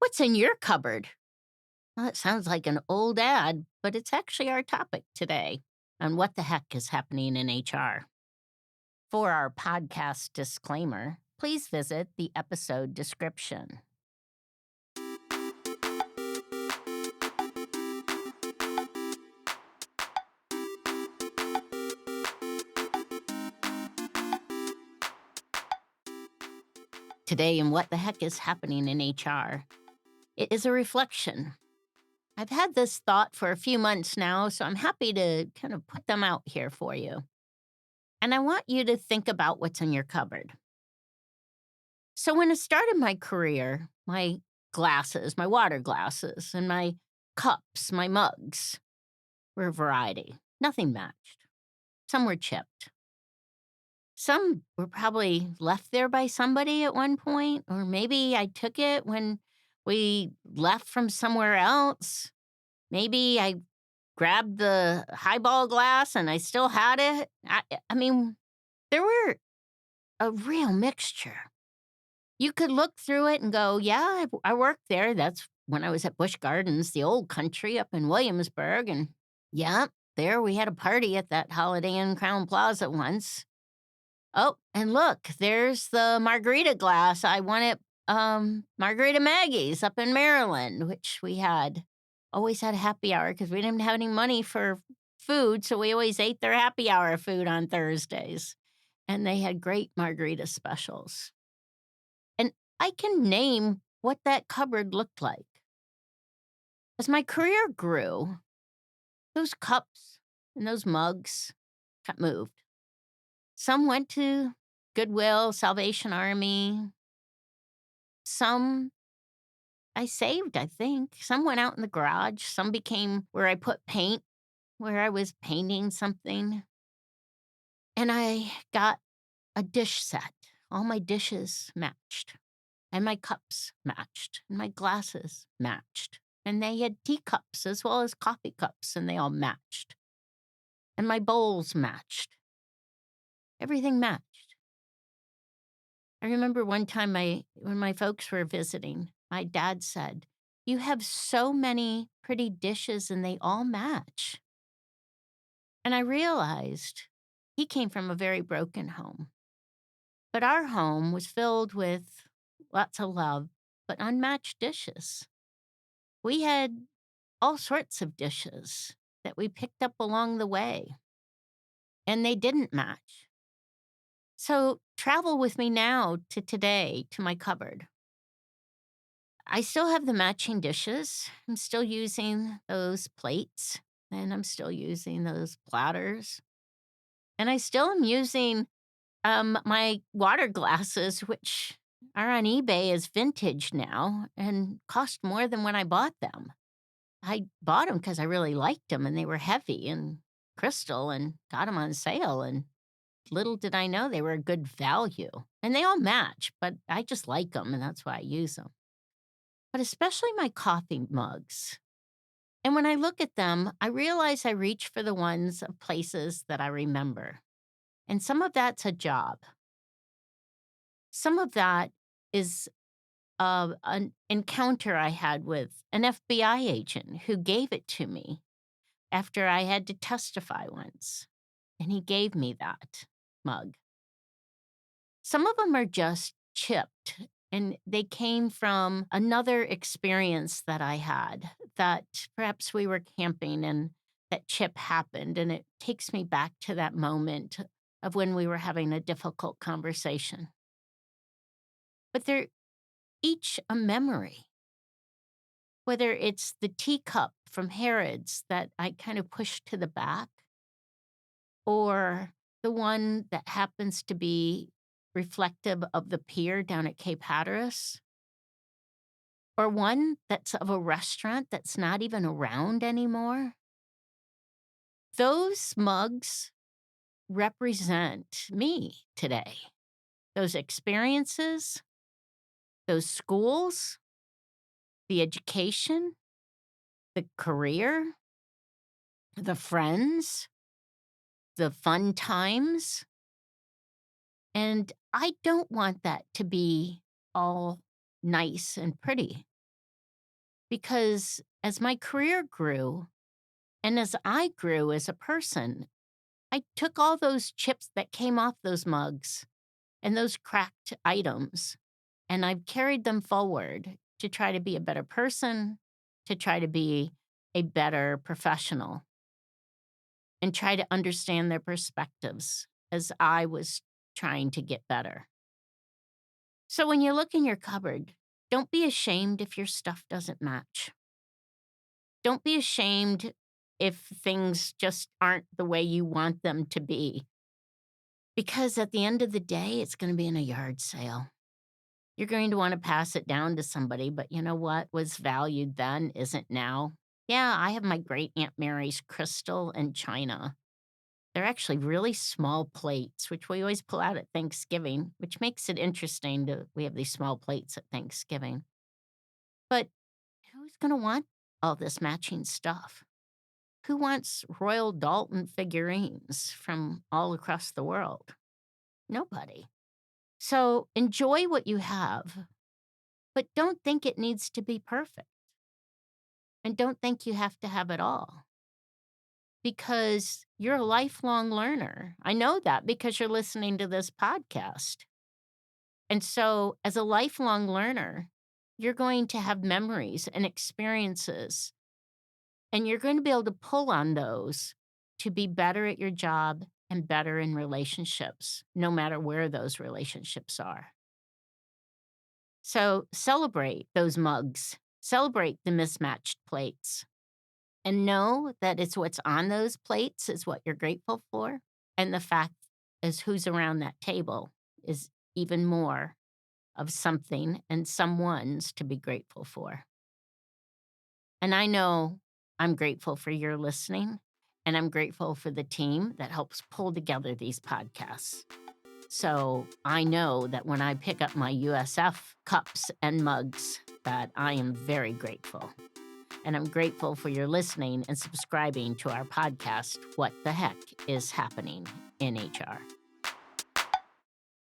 What's in your cupboard? Well, it sounds like an old ad, but it's actually our topic today on what the heck is happening in HR. For our podcast disclaimer, please visit the episode description. Today, in what the heck is happening in HR, it is a reflection. I've had this thought for a few months now, so I'm happy to kind of put them out here for you. And I want you to think about what's in your cupboard. So, when I started my career, my glasses, my water glasses, and my cups, my mugs were a variety. Nothing matched. Some were chipped. Some were probably left there by somebody at one point, or maybe I took it when we left from somewhere else. Maybe I grabbed the highball glass and I still had it. I mean, there were a real mixture. You could look through it and go, yeah, I worked there. That's when I was at Busch Gardens, the old country up in Williamsburg. And yeah, there we had a party at that Holiday Inn Crown Plaza once. Oh, and look, there's the margarita glass I won at Margarita Maggie's up in Maryland, which we had always had a happy hour because we didn't have any money for food. So we always ate their happy hour food on Thursdays. And they had great margarita specials. And I can name what that cupboard looked like. As my career grew, those cups and those mugs got moved. Some went to Goodwill, Salvation Army. Some I saved, I think. Some went out in the garage. Some became where I put paint, where I was painting something. And I got a dish set. All my dishes matched. And my cups matched, and my glasses matched. And they had teacups as well as coffee cups, and they all matched. And my bowls matched. Everything matched. I remember one time when my folks were visiting, my dad said, "You have so many pretty dishes and they all match." And I realized he came from a very broken home. But our home was filled with lots of love, but unmatched dishes. We had all sorts of dishes that we picked up along the way, and they didn't match. So travel with me now to today, to my cupboard. I still have the matching dishes. I'm still using those plates, and I'm still using those platters. And I still am using my water glasses, which are on eBay as vintage now and cost more than when I bought them. I bought them because I really liked them, and they were heavy and crystal and got them on sale, and little did I know they were a good value. And they all match, but I just like them, and that's why I use them. But especially my coffee mugs. And when I look at them, I realize I reach for the ones of places that I remember. And some of that's a job. Some of that is an encounter I had with an FBI agent who gave it to me after I had to testify once, and he gave me that mug. Some of them are just chipped, and they came from another experience that I had, that perhaps we were camping and that chip happened, and it takes me back to that moment of when we were having a difficult conversation. But they're each a memory. Whether it's the teacup from Harrods that I kind of pushed to the back, or the one that happens to be reflective of the pier down at Cape Hatteras, or one that's of a restaurant that's not even around anymore. Those mugs represent me today. Those experiences, those schools, the education, the career, the friends, the fun times. And I don't want that to be all nice and pretty. because as my career grew and as I grew as a person, I took all those chips that came off those mugs and those cracked items, and I've carried them forward to try to be a better person, to try to be a better professional, and try to understand their perspectives as I was trying to get better. So when you look in your cupboard, don't be ashamed if your stuff doesn't match. Don't be ashamed if things just aren't the way you want them to be, because at the end of the day, it's going to be in a yard sale. You're going to want to pass it down to somebody, but you know what was valued then isn't now. Yeah, I have my great Aunt Mary's crystal and china. They're actually really small plates, which we always pull out at Thanksgiving, which makes it interesting to we have these small plates at Thanksgiving. But who's going to want all this matching stuff? Who wants Royal Dalton figurines from all across the world? Nobody. So enjoy what you have, but don't think it needs to be perfect. And don't think you have to have it all because you're a lifelong learner. I know that because you're listening to this podcast. And so, as a lifelong learner, you're going to have memories and experiences, and you're going to be able to pull on those to be better at your job and better in relationships, no matter where those relationships are. So, celebrate those mugs, celebrate the mismatched plates, and know that it's what's on those plates is what you're grateful for. And the fact is who's around that table is even more of something and someone's to be grateful for. And I know I'm grateful for your listening, and I'm grateful for the team that helps pull together these podcasts. So I know that when I pick up my USF cups and mugs, that I am very grateful. And I'm grateful for your listening and subscribing to our podcast, What the Heck is Happening in HR?